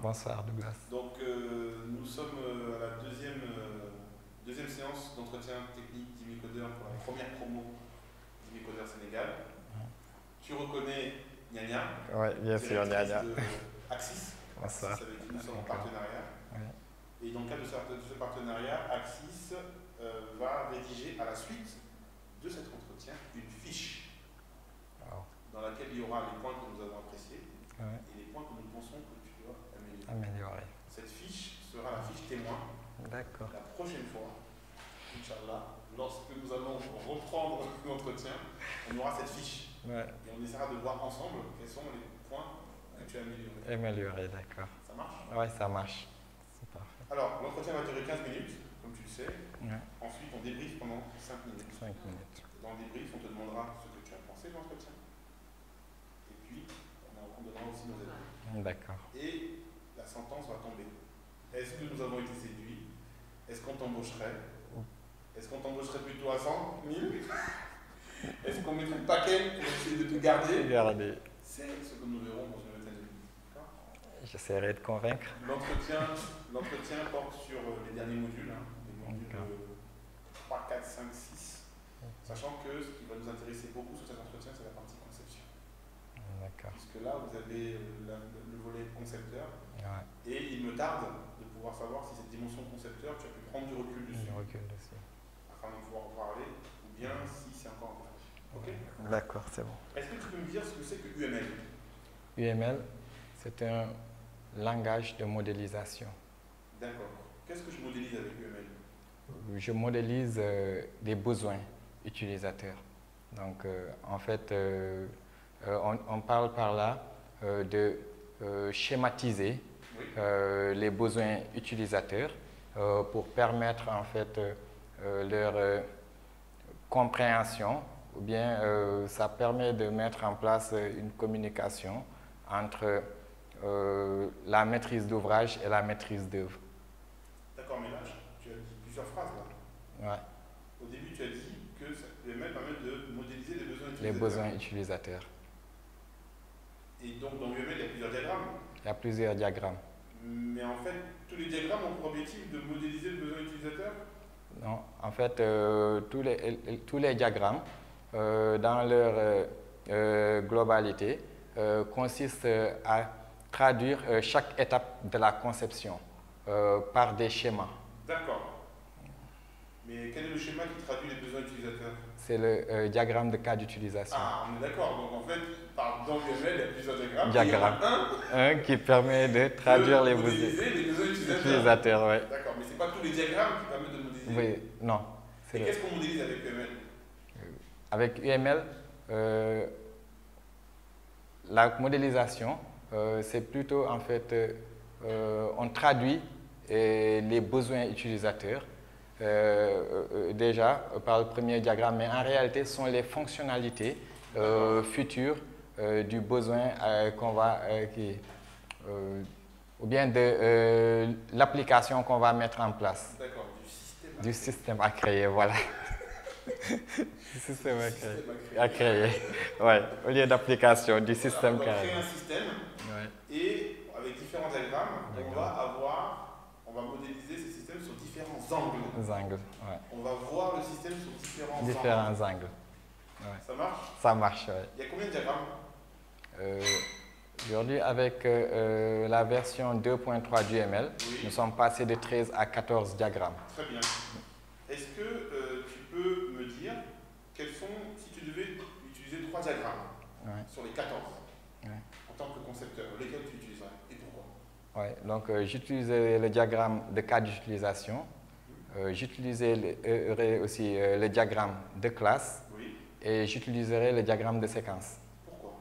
Bonsoir Douglas. Donc nous sommes à la deuxième séance d'entretien technique d'Imicodeur pour la première promo d'Imicodeur Sénégal. Tu reconnais Nya. Oui, bien sûr, Nya. Axis. Bonsoir. Axis avec qui nous sommes en partenariat. Oui. Et dans le cadre de ce partenariat, Axis va rédiger à la suite de cet entretien une fiche dans laquelle il y aura les points que nous avons appréciés et les points que nous pensons que tu dois améliorer. Cette fiche sera la fiche témoin. D'accord. La prochaine fois, Inch'Allah, lorsque nous allons reprendre l'entretien, on aura cette fiche. Et on essaiera de voir ensemble quels sont les points que tu as améliorés. Améliorer, d'accord. Ça marche? Oui, ça marche. C'est parfait. Alors, l'entretien va durer 15 minutes, comme tu le sais. Ouais. Ensuite, on débriefe pendant 5 minutes. 5 minutes. Dans le débrief, on te demandera ce que tu as pensé de l'entretien. Et puis, on donnera aussi nos avis. D'accord. Et la sentence va tomber. Est-ce que nous avons été séduits? Est-ce qu'on t'embaucherait? Est-ce qu'on t'embaucherait plutôt à 100 000? Est-ce qu'on mettrait le paquet pour essayer de te garder? C'est ce que nous verrons dans une vingtaine de minutes. J'essaierai de convaincre. L'entretien porte sur les derniers modules, les modules 3, 4, 5, 6. Sachant que ce qui va nous intéresser beaucoup sur cet entretien, c'est la partie conception. D'accord. Puisque là, vous avez le volet concepteur. Ouais. Et il me tarde de pouvoir savoir si cette dimension concepteur, tu as pu prendre du recul dessus. Afin de pouvoir en parler, ou bien si c'est encore un peu fraîche. Ok? D'accord, c'est bon. Est-ce que tu peux me dire ce que c'est que UML? UML, c'est un langage de modélisation. D'accord. Qu'est-ce que je modélise avec UML? Je modélise des besoins utilisateurs. Donc, en fait, on parle par là de schématiser les besoins utilisateurs pour permettre en fait leur compréhension, ou bien ça permet de mettre en place une communication entre la maîtrise d'ouvrage et la maîtrise d'œuvre. D'accord, mais là, tu as dit plusieurs phrases là. Ouais. Au début, tu as dit que UML permet de modéliser les besoins utilisateurs. Les besoins utilisateurs. Et donc, dans UML, il y a plusieurs diagrammes. Il y a plusieurs diagrammes. Mais en fait, tous les diagrammes ont pour objectif de modéliser le besoin utilisateur? Non, en fait, tous les diagrammes, dans leur globalité, consistent à traduire chaque étape de la conception par des schémas. D'accord. Mais quel est le schéma qui traduit les besoins utilisateurs? C'est le diagramme de cas d'utilisation. Ah, on est d'accord. Donc en fait, dans UML, il y a plusieurs diagrammes. Diagramme. Un qui permet de traduire les besoins utilisateurs. Ouais. D'accord, mais ce n'est pas tous les diagrammes qui permettent de modéliser. Oui, non. Et qu'est-ce qu'on modélise avec UML? Avec UML, la modélisation, c'est plutôt en fait, on traduit les besoins utilisateurs déjà par le premier diagramme, mais en réalité, ce sont les fonctionnalités futures du besoin qu'on va, ou bien de l'application qu'on va mettre en place. D'accord, du système à créer, voilà. Du système à créer. Ouais, au lieu d'application, du système carré. On va créer un système et avec différents diagrammes, on va modéliser ces systèmes sur différents angles. On va voir le système sur différents angles. Ouais. Ça marche? Ça marche, oui. Il y a combien de diagrammes? Aujourd'hui, avec la version 2.3 du UML, nous sommes passés de 13 à 14 diagrammes. Très bien. Est-ce que tu peux me dire quels sont, si tu devais utiliser 3 diagrammes sur les 14 en tant que concepteur, lesquels tu utiliserais et pourquoi? Donc j'utilisais le diagramme de cas d'utilisation, j'utiliserai aussi le diagramme de classe et j'utiliserai le diagramme de séquence. Pourquoi?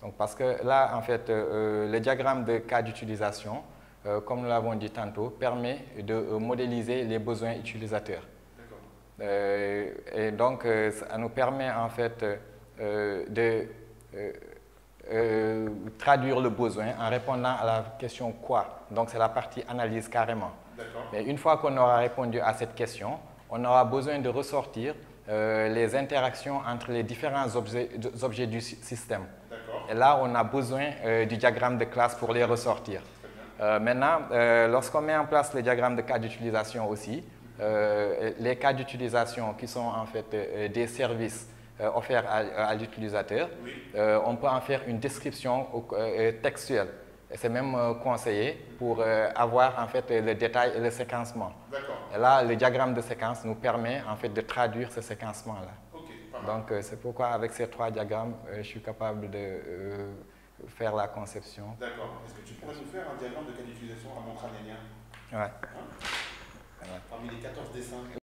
Donc, parce que là, en fait, le diagramme de cas d'utilisation, comme nous l'avons dit tantôt, permet de modéliser les besoins utilisateurs. Et donc, ça nous permet en fait de traduire le besoin en répondant à la question quoi. Donc, c'est la partie analyse carrément. Mais une fois qu'on aura répondu à cette question, on aura besoin de ressortir les interactions entre les différents objets du système. Et là, on a besoin du diagramme de classe pour les ressortir. Maintenant, lorsqu'on met en place le diagramme de cas d'utilisation aussi, les cas d'utilisation qui sont en fait des services offerts à l'utilisateur, on peut en faire une description textuelle. C'est même conseillé pour avoir en fait le détail et le séquencement. Et là, le diagramme de séquence nous permet en fait de traduire ce séquencement-là. Donc, c'est pourquoi avec ces 3 diagrammes, je suis capable de faire la conception. D'accord. Est-ce que tu pourrais nous faire un diagramme de cas d'utilisation à mon crânien? Ouais. Parmi les 14 dessins.